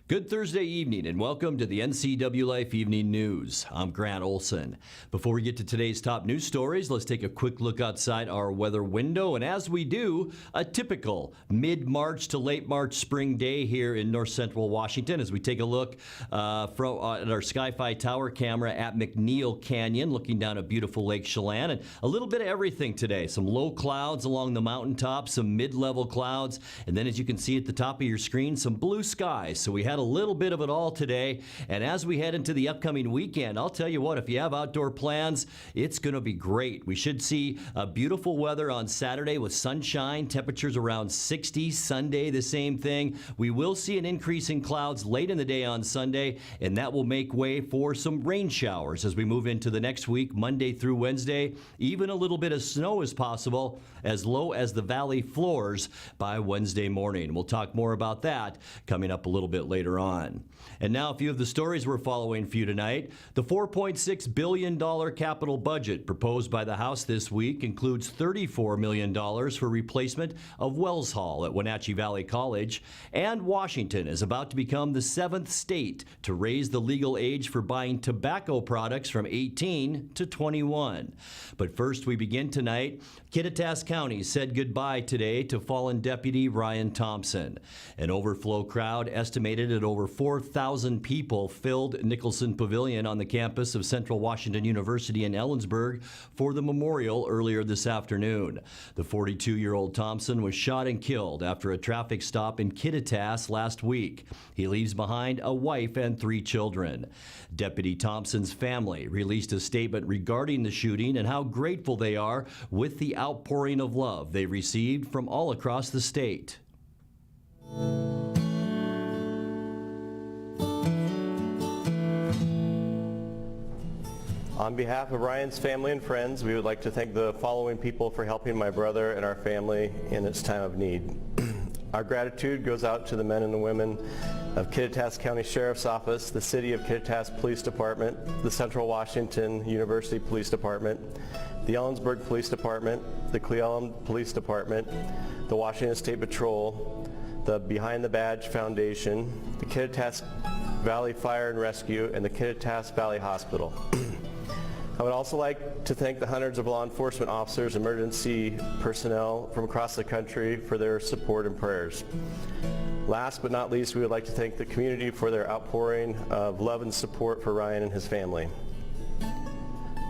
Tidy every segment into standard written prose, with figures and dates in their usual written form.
Good Thursday evening and welcome to the NCWLIFE Evening News. I'm Grant Olson. Before we get to today's top news stories, let's take a quick look outside our weather window. And as we do, a typical mid-March to late March spring day here in north central Washington as we take a look at our Sky-Fi tower camera at McNeil Canyon, looking down at beautiful Lake Chelan. And a little bit of everything today. Some low clouds along the mountaintop, some mid-level clouds, and then as you can see at the top of your screen, some blue skies. So we had a little bit of it all today, and as we head into the upcoming weekend, I'll tell you what, if you have outdoor plans, it's going to be great. We should see beautiful weather on Saturday with sunshine, temperatures around 60. Sunday, the same thing. We will see an increase in clouds late in the day on Sunday, and that will make way for some rain showers as we move into the next week, Monday through Wednesday. Even a little bit of snow is possible, as low as the valley floors by Wednesday morning. We'll talk more about that coming up a little bit later on. And now a few of the stories we're following for you tonight. The $4.6 billion capital budget proposed by the House this week includes $34 million for replacement of Wells Hall at Wenatchee Valley College. And Washington is about to become the 7th state to raise the legal age for buying tobacco products from 18 to 21. But first, we begin tonight. Kittitas County said goodbye today to fallen Deputy Ryan Thompson. An overflow crowd estimated at over 4,000 people filled Nicholson Pavilion on the campus of Central Washington University in Ellensburg for the memorial earlier this afternoon. The 42-year-old Thompson was shot and killed after a traffic stop in Kittitas last week. He leaves behind a wife and 3 children. Deputy Thompson's family released a statement regarding the shooting and how grateful they are with the outpouring of love they received from all across the state. On behalf of Ryan's family and friends, we would like to thank the following people for helping my brother and our family in its time of need. Our gratitude goes out to the men and the women of Kittitas County Sheriff's Office, the City of Kittitas Police Department, the Central Washington University Police Department, the Ellensburg Police Department, the Cle Elum Police Department, the Washington State Patrol, the Behind the Badge Foundation, the Kittitas Valley Fire and Rescue, and the Kittitas Valley Hospital. I would also like to thank the hundreds of law enforcement officers, emergency personnel from across the country for their support and prayers. Last but not least, we would like to thank the community for their outpouring of love and support for Ryan and his family.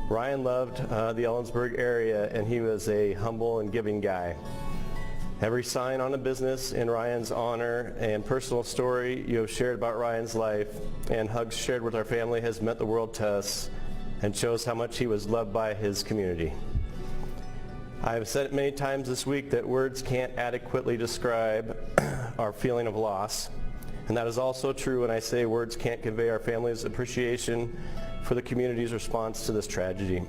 Ryan loved the Ellensburg area, and he was a humble and giving guy. Every sign on a business in Ryan's honor and personal story you have shared about Ryan's life and hugs shared with our family has meant the world to us and shows how much he was loved by his community. I have said it many times this week that words can't adequately describe our feeling of loss, and that is also true when I say words can't convey our family's appreciation for the community's response to this tragedy.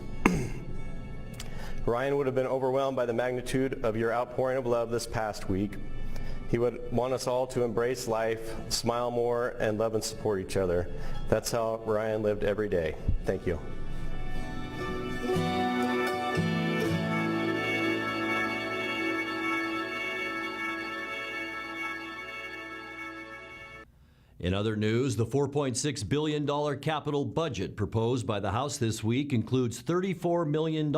Ryan would have been overwhelmed by the magnitude of your outpouring of love this past week. He would want us all to embrace life, smile more, and love and support each other. That's how Ryan lived every day. Thank you. In other news, the $4.6 billion capital budget proposed by the House this week includes $34 million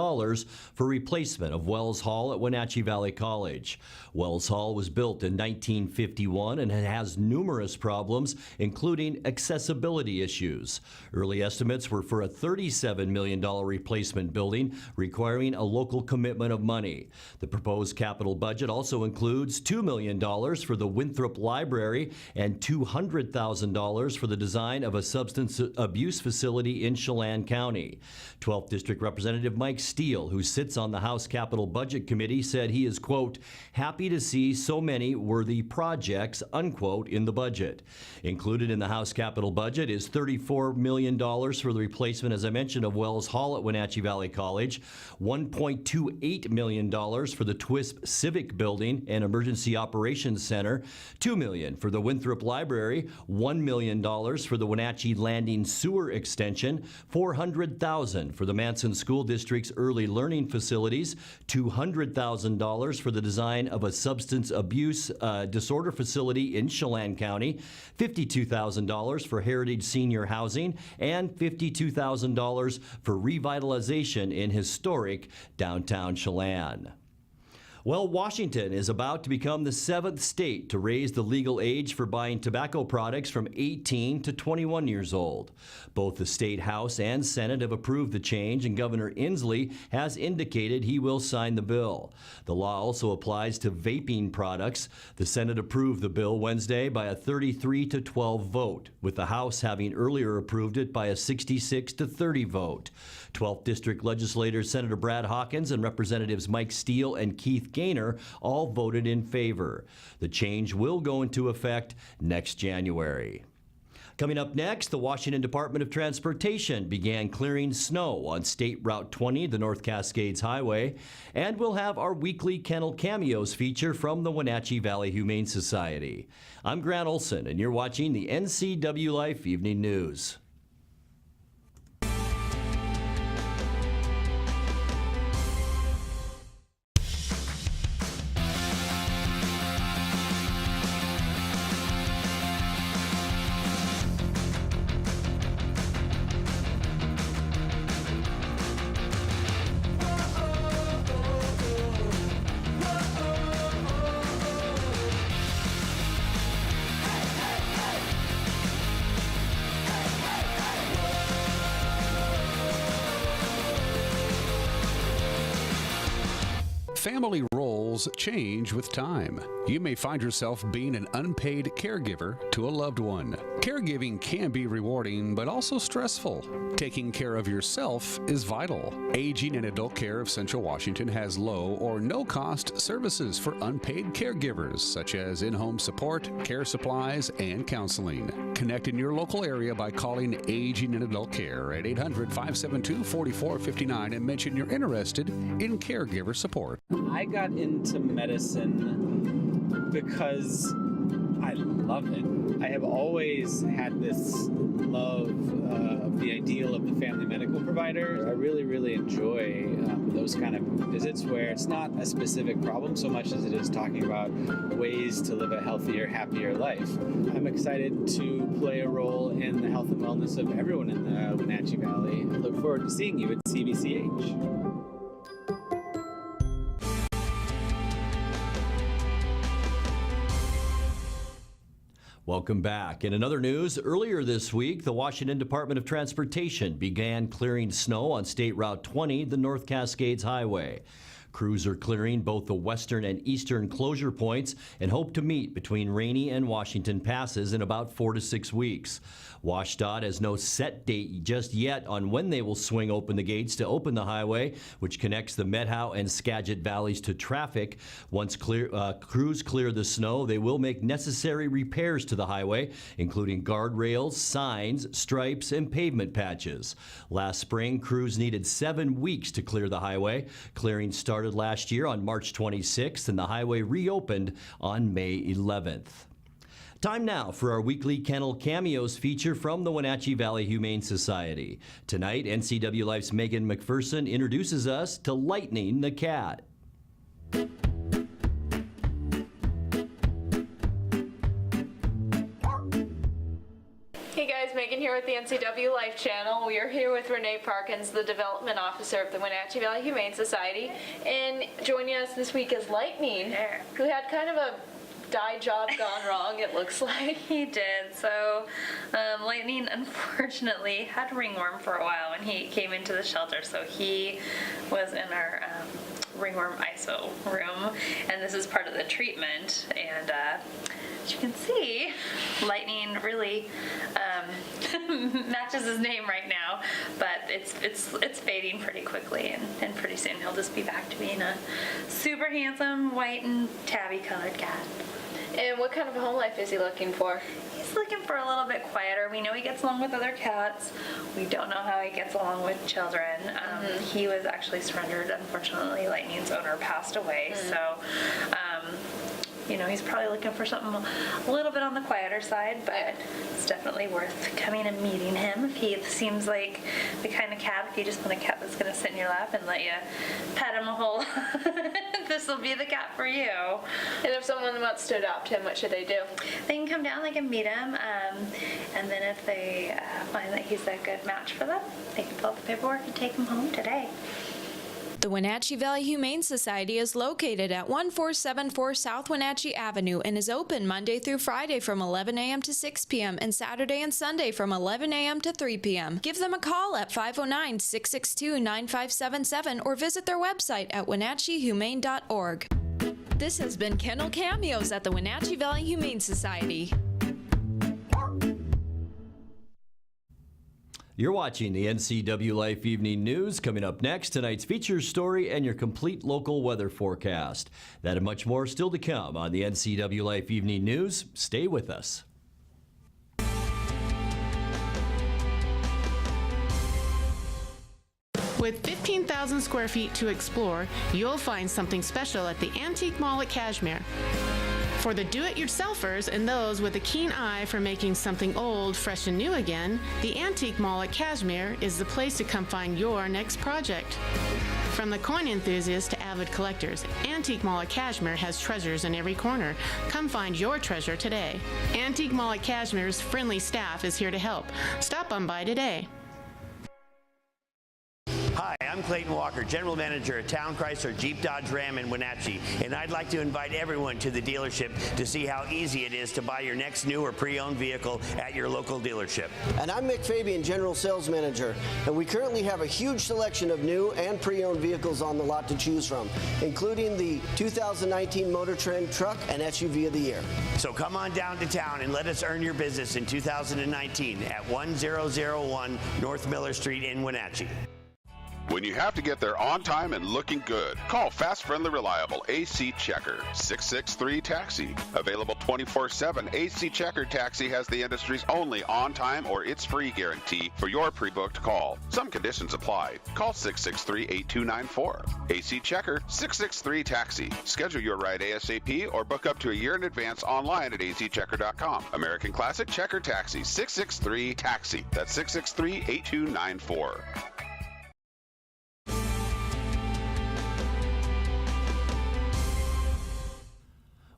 for replacement of Wells Hall at Wenatchee Valley College. Wells Hall was built in 1951 and it has numerous problems, including accessibility issues. Early estimates were for a $37 million replacement building, requiring a local commitment of money. The proposed capital budget also includes $2 million for the Winthrop Library and $200,000 for the design of a substance abuse facility in Chelan County. 12th District Representative Mike Steele, who sits on the House Capital Budget Committee, said he is, quote, happy to see so many worthy projects, unquote, in the budget. Included in the House Capital Budget is $34 million for the replacement, as I mentioned, of Wells Hall at Wenatchee Valley College, $1.28 million for the TWISP Civic Building and Emergency Operations Center, $2 million for the Winthrop Library, $1 million for the Wenatchee Landing Sewer Extension, $400,000 for the Manson School District's early learning facilities, $200,000 for the design of a substance abuse disorder facility in Chelan County, $52,000 for Heritage Senior Housing, and $52,000 for revitalization in historic downtown Chelan. Well, Washington is about to become the 7th state to raise the legal age for buying tobacco products from 18 to 21 years old. Both the state House and Senate have approved the change, and Governor Inslee has indicated he will sign the bill. The law also applies to vaping products. The Senate approved the bill Wednesday by a 33 to 12 vote, with the House having earlier approved it by a 66 to 30 vote. 12th District legislators Senator Brad Hawkins and Representatives Mike Steele and Keith Gaynor all voted in favor. The change will go into effect next January. Coming up next, the Washington Department of Transportation began clearing snow on State Route 20, the North Cascades Highway, and we'll have our weekly Kennel Cameos feature from the Wenatchee Valley Humane Society. I'm Grant Olson, and you're watching the NCWLIFE Evening News. Family roles change with time. You may find yourself being an unpaid caregiver to a loved one. Caregiving can be rewarding, but also stressful. Taking care of yourself is vital. Aging and Adult Care of Central Washington has low or no cost services for unpaid caregivers, such as in-home support, care supplies, and counseling. Connect in your local area by calling Aging and Adult Care at 800-572-4459 and mention you're interested in caregiver support. I got into medicine because I love it. I have always had this love of the ideal of the family medical provider. I really, really enjoy those kind of visits where it's not a specific problem so much as it is talking about ways to live a healthier, happier life. I'm excited to play a role in the health and wellness of everyone in the Wenatchee Valley. I look forward to seeing you at CVCH. Welcome back. In another news, earlier this week, the Washington Department of Transportation began clearing snow on State Route 20, the North Cascades Highway. Crews are clearing both the western and eastern closure points and hope to meet between Rainy and Washington passes in about 4 to 6 weeks. WashDOT has no set date just yet on when they will swing open the gates to open the highway, which connects the Methow and Skagit valleys to traffic. Once crews clear the snow, they will make necessary repairs to the highway, including guardrails, signs, stripes, and pavement patches. Last spring, crews needed 7 weeks to clear the highway. Clearing started last year on March 26th, and the highway reopened on May 11th. Time now for our weekly Kennel Cameos feature from the Wenatchee Valley Humane Society. Tonight, NCWLIFE's Megan McPherson introduces us to Lightning the cat. Hey guys, Megan here with the NCWLIFE channel. We are here with Renee Parkins, the Development Officer of the Wenatchee Valley Humane Society, and joining us this week is Lightning, who had kind of a dye job gone wrong, it looks like. He did. So Lightning unfortunately had ringworm for a while when he came into the shelter, so he was in our ringworm ISO room, and this is part of the treatment. And as you can see, Lightning really matches his name right now, but it's fading pretty quickly, and pretty soon he'll just be back to being a super handsome white and tabby colored cat. And what kind of a home life is he looking for? He's looking for a little bit quieter. We know he gets along with other cats. We don't know how he gets along with children. He was actually surrendered. Unfortunately, Lightning's owner passed away. So he's probably looking for something a little bit on the quieter side, but it's definitely worth coming and meeting him. If he seems like the kind of cat, if you just want a cat that's going to sit in your lap and let you pet him a whole, this will be the cat for you. And if someone wants to adopt him, what should they do? They can come down, they can meet him, and then if they find that he's a good match for them, they can fill out the paperwork and take him home today. The Wenatchee Valley Humane Society is located at 1474 South Wenatchee Avenue and is open Monday through Friday from 11 a.m. to 6 p.m. and Saturday and Sunday from 11 a.m. to 3 p.m. Give them a call at 509-662-9577 or visit their website at wenatcheehumane.org. This has been Kennel Cameos at the Wenatchee Valley Humane Society. You're watching the NCWLIFE Evening News. Coming up next, tonight's feature story and your complete local weather forecast. That and much more still to come on the NCWLIFE Evening News. Stay with us. With 15,000 square feet to explore, you'll find something special at the Antique Mall at Cashmere. For the do-it-yourselfers and those with a keen eye for making something old fresh and new again, the Antique Mall at Cashmere is the place to come find your next project. From the coin enthusiasts to avid collectors, Antique Mall at Cashmere has treasures in every corner. Come find your treasure today. Antique Mall at Cashmere's friendly staff is here to help. Stop on by today. Hi, I'm Clayton Walker, General Manager at Town Chrysler Jeep Dodge Ram in Wenatchee, and I'd like to invite everyone to the dealership to see how easy it is to buy your next new or pre-owned vehicle at your local dealership. And I'm Mick Fabian, General Sales Manager, and we currently have a huge selection of new and pre-owned vehicles on the lot to choose from, including the 2019 Motor Trend Truck and SUV of the Year. So come on down to town and let us earn your business in 2019 at 1001 North Miller Street in Wenatchee. When you have to get there on time and looking good, call Fast, Friendly, Reliable AC Checker, 663-TAXI. Available 24/7, AC Checker Taxi has the industry's only on-time or it's free guarantee for your pre-booked call. Some conditions apply. Call 663-8294. AC Checker, 663-TAXI. Schedule your ride ASAP or book up to a year in advance online at acchecker.com. American Classic Checker Taxi, 663-TAXI. That's 663-8294.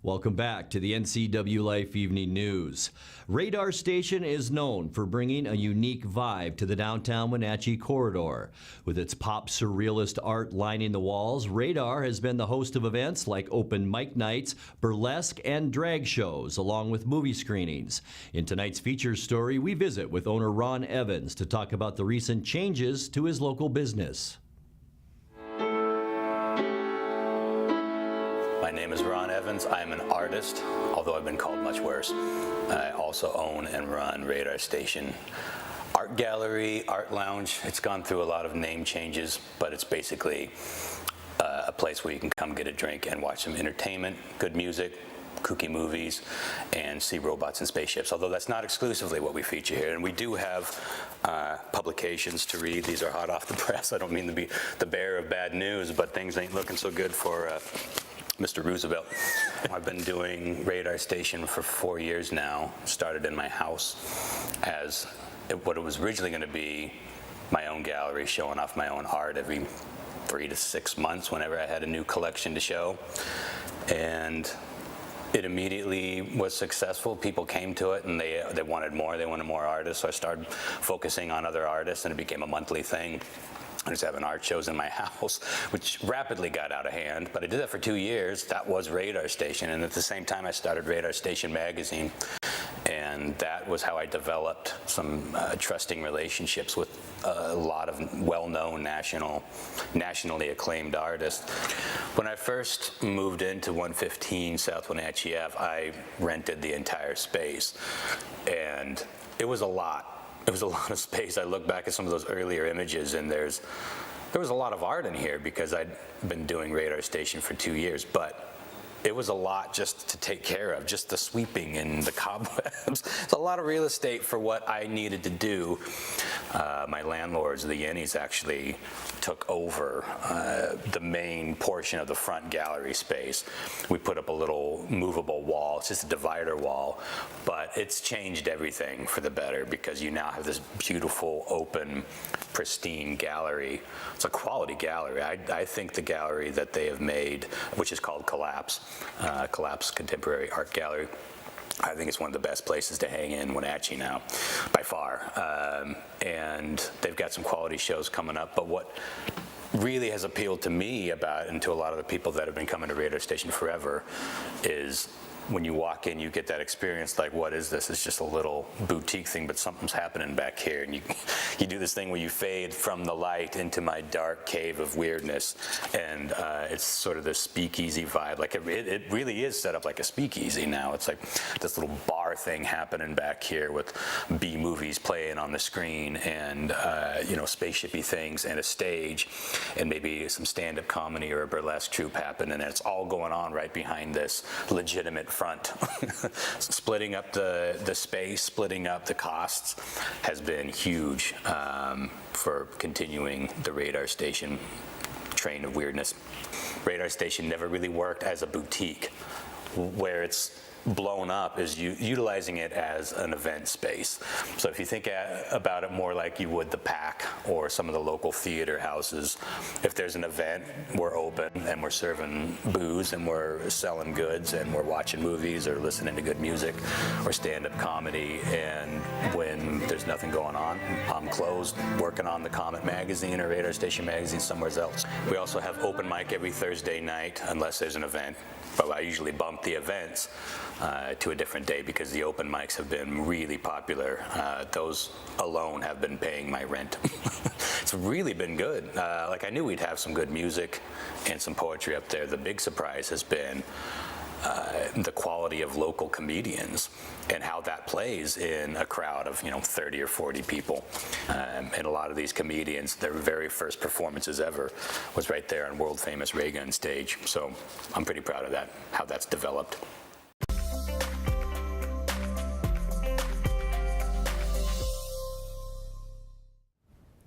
Welcome back to the NCWLIFE Evening News. Radar Station is known for bringing a unique vibe to the downtown Wenatchee corridor. With its pop surrealist art lining the walls, Radar has been the host of events like open mic nights, burlesque, and drag shows, along with movie screenings. In tonight's feature story, we visit with owner Ron Evans to talk about the recent changes to his local business. My name is Ron Evans. I am an artist, although I've been called much worse. I also own and run Radar Station Art Gallery, Art Lounge. It's gone through a lot of name changes, but it's basically a place where you can come get a drink and watch some entertainment, good music, kooky movies, and see robots and spaceships, although that's not exclusively what we feature here. And we do have publications to read. These are hot off the press. I don't mean to be the bearer of bad news, but things ain't looking so good for Mr. Roosevelt. I've been doing Radar Station for 4 years now. Started in my house as what it was originally going to be, my own gallery, showing off my own art every 3 to 6 months whenever I had a new collection to show. And it immediately was successful. People came to it and they wanted more. They wanted more artists. So I started focusing on other artists and it became a monthly thing. I was having art shows in my house, which rapidly got out of hand, but I did that for 2 years. That was Radar Station, and at the same time I started Radar Station magazine, and that was how I developed some trusting relationships with a lot of well-known nationally acclaimed artists. When I first moved into 115 South Wenatchee Ave, I rented the entire space, and it was a lot. It was a lot of space. I look back at some of those earlier images and there was a lot of art in here because I'd been doing Radar Station for 2 years, but it was a lot just to take care of, just the sweeping and the cobwebs. It's a lot of real estate for what I needed to do. My landlords, the Yennies, actually took over the main portion of the front gallery space. We put up a little movable wall. It's just a divider wall, but it's changed everything for the better because you now have this beautiful, open, pristine gallery. It's a quality gallery. I think the gallery that they have made, which is called Collapse Contemporary Art Gallery, I think it's one of the best places to hang in Wenatchee now, by far. And they've got some quality shows coming up, but what really has appealed to me about, and to a lot of the people that have been coming to Radar Station forever, is when you walk in, you get that experience like, what is this? It's just a little boutique thing, but something's happening back here. And you do this thing where you fade from the light into my dark cave of weirdness. And it's sort of this speakeasy vibe. Like it really is set up like a speakeasy now. It's like this little bar thing happening back here with B movies playing on the screen and, spaceshipy things and a stage and maybe some stand-up comedy or a burlesque troupe happening. And it's all going on right behind this legitimate front. Splitting up the space, splitting up the costs has been huge for continuing the Radar Station train of weirdness. Radar Station never really worked as a boutique. Where it's blown up is utilizing it as an event space. So if you think about it more like you would the PAC or some of the local theater houses, if there's an event, we're open and we're serving booze and we're selling goods and we're watching movies or listening to good music or stand-up comedy. And when there's nothing going on, I'm closed working on the Comet magazine or Radar Station magazine somewhere else. We also have open mic every Thursday night unless there's an event. But I usually bump the events to a different day because the open mics have been really popular. Those alone have been paying my rent. It's really been good. I knew we'd have some good music and some poetry up there. The big surprise has been the quality of local comedians and how that plays in a crowd of 30 or 40 people. And a lot of these comedians, their very first performances ever was right there on world famous Ray Gun stage. So I'm pretty proud of that, how that's developed.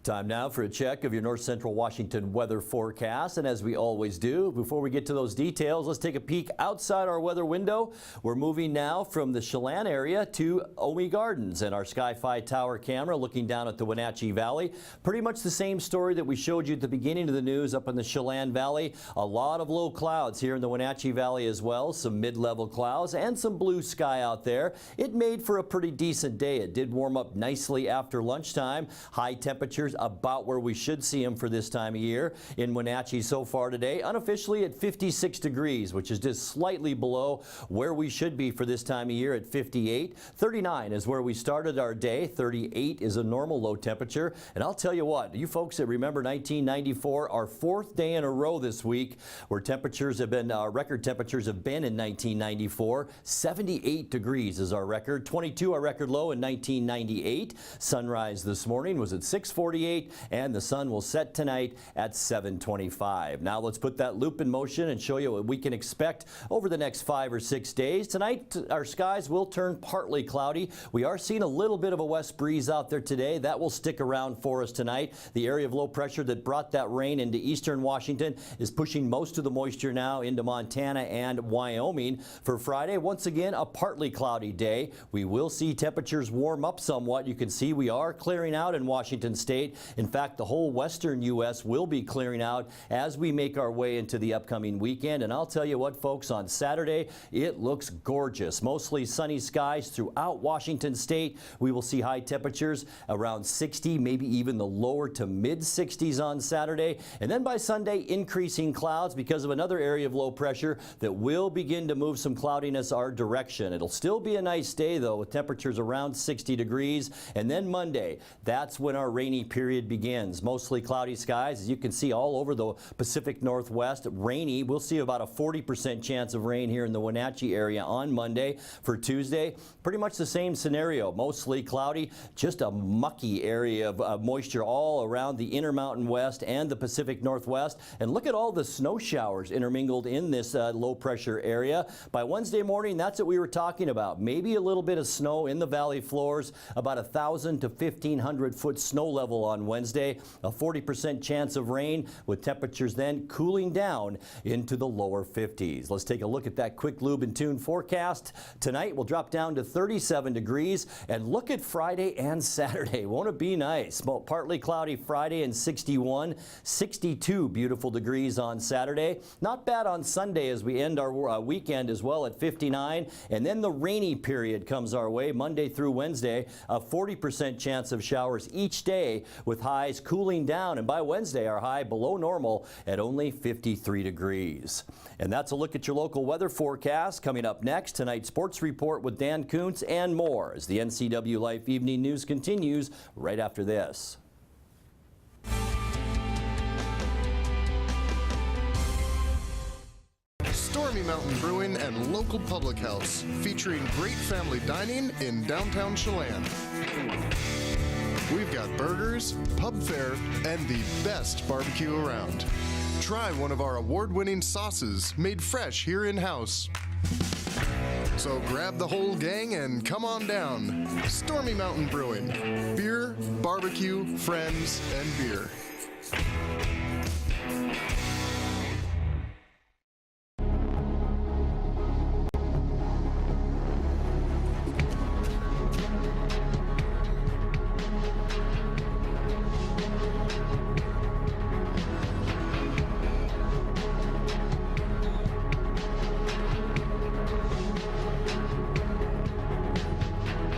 Time now for a check of your North Central Washington weather forecast. And as we always do, before we get to those details, let's take a peek outside our weather window. We're moving now from the Chelan area to Omi Gardens and our Sky-Fi Tower camera looking down at the Wenatchee Valley. Pretty much the same story that we showed you at the beginning of the news up in the Chelan Valley. A lot of low clouds here in the Wenatchee Valley as well. Some mid-level clouds and some blue sky out there. It made for a pretty decent day. It did warm up nicely after lunchtime. High temperatures about where we should see them for this time of year in Wenatchee so far today, unofficially at 56 degrees, which is just slightly below where we should be for this time of year at 58. 39 is where we started our day. 38 is a normal low temperature. And I'll tell you what, you folks that remember 1994, our fourth day in a row this week where temperatures have been, record temperatures have been in 1994. 78 degrees is our record. 22 our record low in 1998. Sunrise this morning was at 6:48. And the sun will set tonight at 7:25. Now let's put that loop in motion and show you what we can expect over the next 5 or 6 days. Tonight, our skies will turn partly cloudy. We are seeing a little bit of a west breeze out there today. That will stick around for us tonight. The area of low pressure that brought that rain into eastern Washington is pushing most of the moisture now into Montana and Wyoming. For Friday, once again, a partly cloudy day. We will see temperatures warm up somewhat. You can see we are clearing out in Washington State. In fact, the whole western U.S. will be clearing out as we make our way into the upcoming weekend. And I'll tell you what, folks, on Saturday, it looks gorgeous. Mostly sunny skies throughout Washington State. We will see high temperatures around 60, maybe even the lower to mid 60s on Saturday. And then by Sunday, increasing clouds because of another area of low pressure that will begin to move some cloudiness our direction. It'll still be a nice day, though, with temperatures around 60 degrees. And then Monday, that's when our rainy period period begins. Mostly cloudy skies, as you can see, all over the Pacific Northwest. Rainy. We'll see about a 40% chance of rain here in the Wenatchee area on Monday. For Tuesday, pretty much the same scenario. Mostly cloudy, just a mucky area of moisture all around the Intermountain West and the Pacific Northwest. And look at all the snow showers intermingled in this low pressure area. By Wednesday morning, that's what we were talking about. Maybe a little bit of snow in the valley floors, about 1,000 to 1,500 foot snow level on Wednesday. A 40% chance of rain, with temperatures then cooling down into the lower 50s. Let's take a look at that quick lube and tune forecast. Tonight we'll drop down to 37 degrees, and look at Friday and Saturday. Won't it be nice? Well, partly cloudy Friday and 61, 62 beautiful degrees on Saturday. Not bad on Sunday as we end our weekend as well at 59. And then the rainy period comes our way Monday through Wednesday. A 40% chance of showers each day, with highs cooling down. And by Wednesday, our high below normal at only 53 degrees. And that's a look at your local weather forecast. Coming up next, tonight's sports report with Dan Kuntz and more as the NCWLIFE Evening News continues right after this. Stormy Mountain Brewing and local public house, featuring great family dining in downtown Chelan. We've got burgers, pub fare, and the best barbecue around. Try one of our award-winning sauces made fresh here in-house. So grab the whole gang and come on down. Stormy Mountain Brewing. Beer, barbecue, friends, and beer.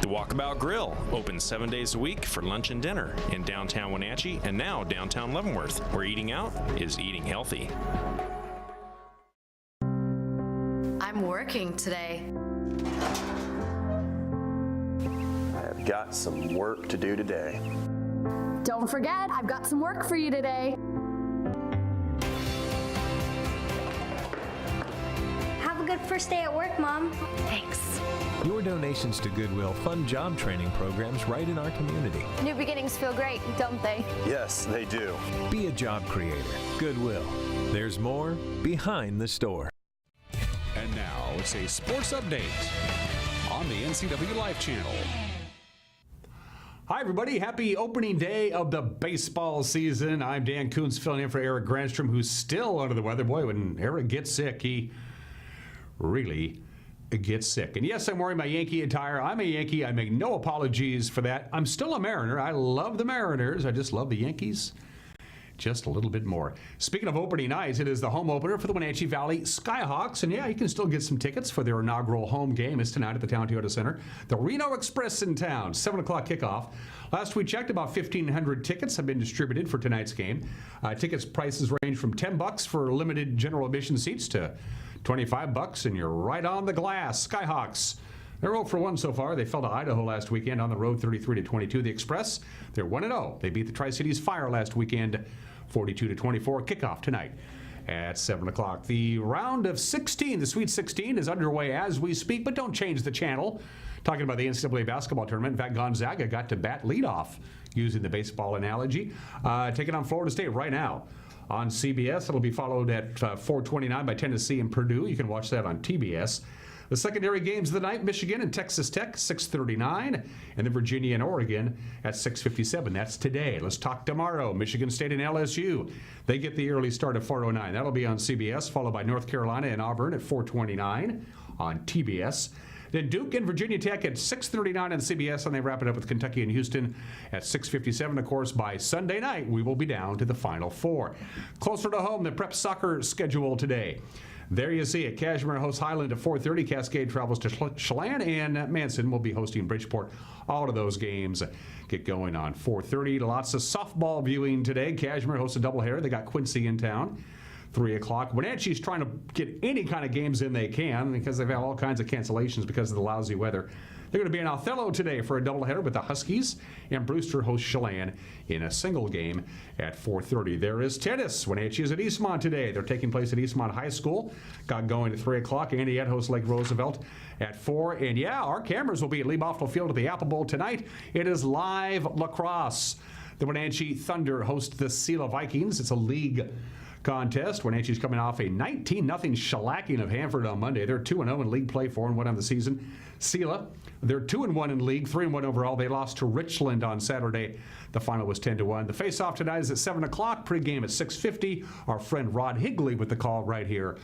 Walkabout Grill, open 7 days a week for lunch and dinner in downtown Wenatchee and now downtown Leavenworth, where eating out is eating healthy. I'm working today. I have got some work to do today. Don't forget, I've got some work for you today. Have a good first day at work, Mom. Thanks. Your donations to Goodwill fund job training programs right in our community. New beginnings feel great, don't they? Yes, they do. Be a job creator. Goodwill. There's more behind the store. And now it's a sports update on the NCWLIFE channel. Hi, everybody. Happy opening day of the baseball season. I'm Dan Kuntz, filling in for Eric Granstrom, who's still under the weather. Boy, when Eric gets sick, he really gets sick. And yes, I'm wearing my Yankee attire. I'm a Yankee. I make no apologies for that. I'm still a Mariner. I love the Mariners. I just love the Yankees just a little bit more. Speaking of opening nights, it is the home opener for the Wenatchee Valley Skyhawks. And yeah, you can still get some tickets for their inaugural home game. It's tonight at the Town Toyota Center. The Reno Express in town, 7 o'clock kickoff. Last we checked, about 1,500 tickets have been distributed for tonight's game. Tickets prices range from $10 for limited general admission seats to $25, and you're right on the glass. Skyhawks, they're 0-1 so far. They fell to Idaho last weekend on the road, 33-22. The Express, they're 1-0. They beat the Tri-Cities Fire last weekend, 42-24. Kickoff tonight at 7 o'clock. The round of 16, the Sweet 16, is underway as we speak, but don't change the channel. Talking about the NCAA basketball tournament. In fact, Gonzaga got to bat leadoff, using the baseball analogy. Taking on Florida State right now on CBS. It'll be followed at 4:29 by Tennessee and Purdue. You can watch that on TBS. The secondary games of the night, Michigan and Texas Tech, 6:39, and then Virginia and Oregon at 6:57. That's today. Let's talk tomorrow. Michigan State and LSU. They get the early start at 4:09. That'll be on CBS, followed by North Carolina and Auburn at 4:29 on TBS. Then Duke and Virginia Tech at 6:39 on CBS, and they wrap it up with Kentucky and Houston at 6:57. Of course, by Sunday night, we will be down to the Final Four. Closer to home, the prep soccer schedule today. There you see it. Cashmere hosts Highland at 4:30. Cascade travels to Chelan, and Manson will be hosting Bridgeport. All of those games get going on 4:30. Lots of softball viewing today. Cashmere hosts a doubleheader. They got Quincy in town. 3 o'clock. Wenatchee's trying to get any kind of games in they can because they've had all kinds of cancellations because of the lousy weather. They're going to be in Othello today for a doubleheader with the Huskies, and Brewster hosts Chelan in a single game at 4:30. There is tennis. Wenatchee is at Eastmont today. They're taking place at Eastmont High School. Got going at 3 o'clock. Andy Ed hosts Lake Roosevelt at 4. And yeah, our cameras will be at Lee Boffalo Field at the Apple Bowl tonight. It is live lacrosse. The Wenatchee Thunder host the Sela Vikings. It's a league contest. Wenatchee's coming off a 19-0 shellacking of Hanford on Monday. They're 2-0 in league play, 4-1 on the season. Sela, they're 2-1 in league, 3-1 overall. They lost to Richland on Saturday. The final was 10-1. The face-off tonight is at 7 o'clock. Pre-game at 6:50. Our friend Rod Higley with the call right here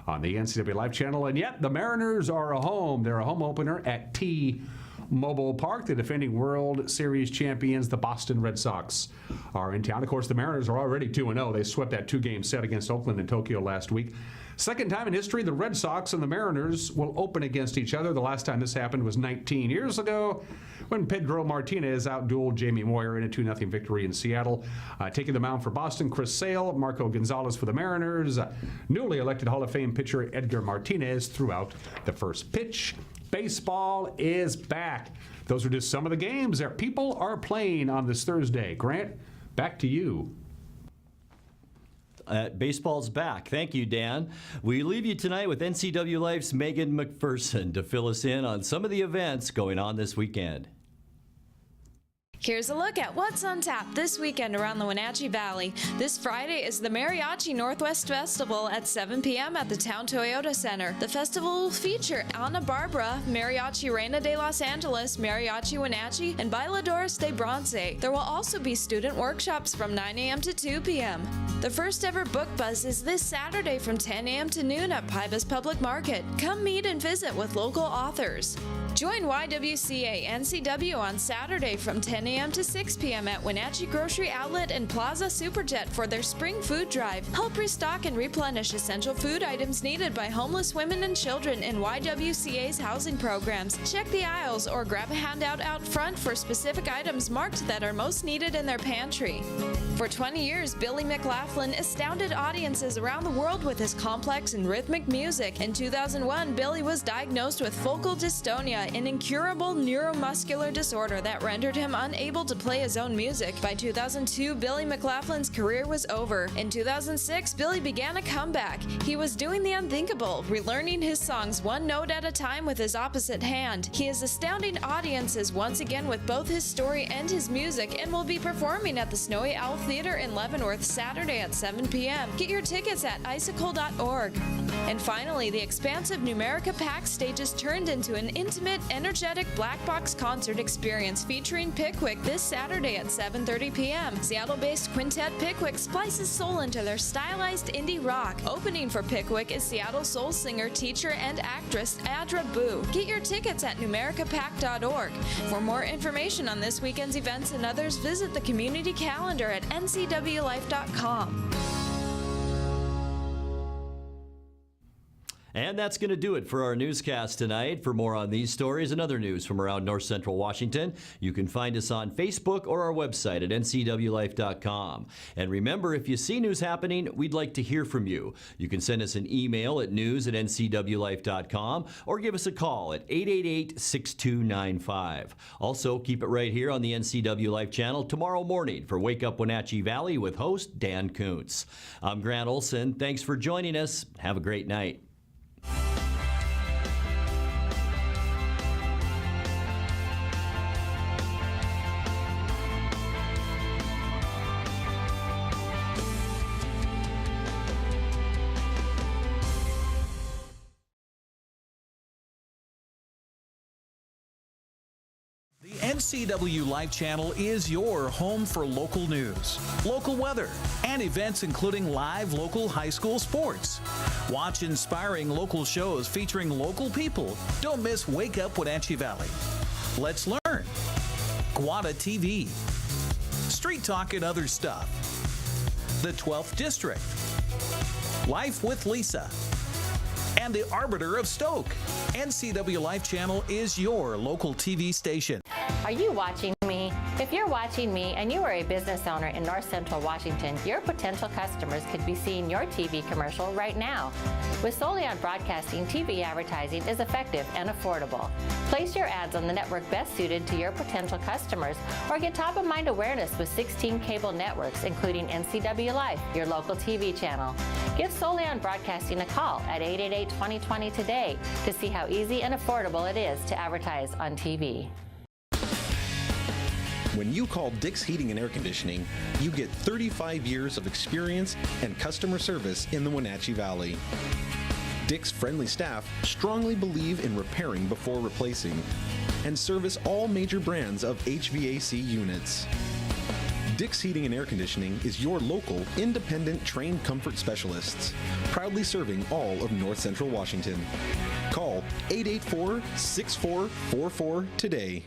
on the NCW Life channel. And yet, the Mariners are a home. They're a home opener at T-Mobile Park. The defending World Series champions, the Boston Red Sox, are in town. Of course, the Mariners are already 2-0. They swept that 2-game set against Oakland and Tokyo last week. Second time in history, the Red Sox and the Mariners will open against each other. The last time this happened was 19 years ago when Pedro Martinez outdueled Jamie Moyer in a 2-0 victory in Seattle. Taking the mound for Boston, Chris Sale, Marco Gonzalez for the Mariners. Newly elected Hall of Fame pitcher Edgar Martinez threw out the first pitch. Baseball is back. Those are just some of the games that people are playing on this Thursday. Grant, back to you. Baseball's back. Thank you, Dan. We leave you tonight with NCW Life's Megan McPherson to fill us in on some of the events going on this weekend. Here's a look at what's on tap this weekend around the Wenatchee Valley. This Friday is the Mariachi Northwest Festival at 7 p.m. at the Town Toyota Center. The festival will feature Ana Barbara, Mariachi Reina de Los Angeles, Mariachi Wenatchee, and Bailadores de Bronce. There will also be student workshops from 9 a.m. to 2 p.m. The first ever book buzz is this Saturday from 10 a.m. to noon at Pybus Public Market. Come meet and visit with local authors. Join YWCA NCW on Saturday from 10 a.m. to 6 p.m. at Wenatchee Grocery Outlet and Plaza Superjet for their spring food drive. Help restock and replenish essential food items needed by homeless women and children in YWCA's housing programs. Check the aisles or grab a handout out front for specific items marked that are most needed in their pantry. For 20 years, Billy McLaughlin astounded audiences around the world with his complex and rhythmic music. In 2001, Billy was diagnosed with focal dystonia, an incurable neuromuscular disorder that rendered him unable to play his own music. By 2002, Billy McLaughlin's career was over. In 2006, Billy began a comeback. He was doing the unthinkable, relearning his songs one note at a time with his opposite hand. He is astounding audiences once again with both his story and his music, and will be performing at the Snowy Owl Theater in Leavenworth Saturday at 7 p.m. Get your tickets at icicle.org. And finally, the expansive Numerica Pack stage is turned into an intimate, energetic black box concert experience featuring Pickwick this Saturday at 7:30 p.m. Seattle-based quintet Pickwick splices soul into their stylized indie rock. Opening for Pickwick is Seattle soul singer, teacher, and actress Adra Boo. Get your tickets at numericapack.org. For more information on this weekend's events and others, visit the community calendar at ncwlife.com. And that's going to do it for our newscast tonight. For more on these stories and other news from around North Central Washington, you can find us on Facebook or our website at ncwlife.com. And remember, if you see news happening, we'd like to hear from you. You can send us an email at news@ncwlife.com or give us a call at 888-6295. Also, keep it right here on the NCW Life channel tomorrow morning for Wake Up Wenatchee Valley with host Dan Kuntz. I'm Grant Olson. Thanks for joining us. Have a great night. The NCW Life channel is your home for local news, local weather, and events including live local high school sports. Watch inspiring local shows featuring local people. Don't miss Wake Up Wenatchee Valley. Let's learn. Guada TV. Street Talk and Other Stuff. The 12th District. Life with Lisa. And the Arbiter of Stoke. NCW Life channel is your local TV station. Are you watching me? me. If you're watching me and you are a business owner in North Central Washington, your potential customers could be seeing your TV commercial right now. With Solely on Broadcasting, TV advertising is effective and affordable. Place your ads on the network best suited to your potential customers, or get top-of-mind awareness with 16 cable networks, including NCWLIFE, your local TV channel. Give Solely on Broadcasting a call at 888-2020 today to see how easy and affordable it is to advertise on TV. When you call Dick's Heating and Air Conditioning, you get 35 years of experience and customer service in the Wenatchee Valley. Dick's friendly staff strongly believe in repairing before replacing and service all major brands of HVAC units. Dick's Heating and Air Conditioning is your local, independent, trained comfort specialists, proudly serving all of North Central Washington. Call 884-6444 today.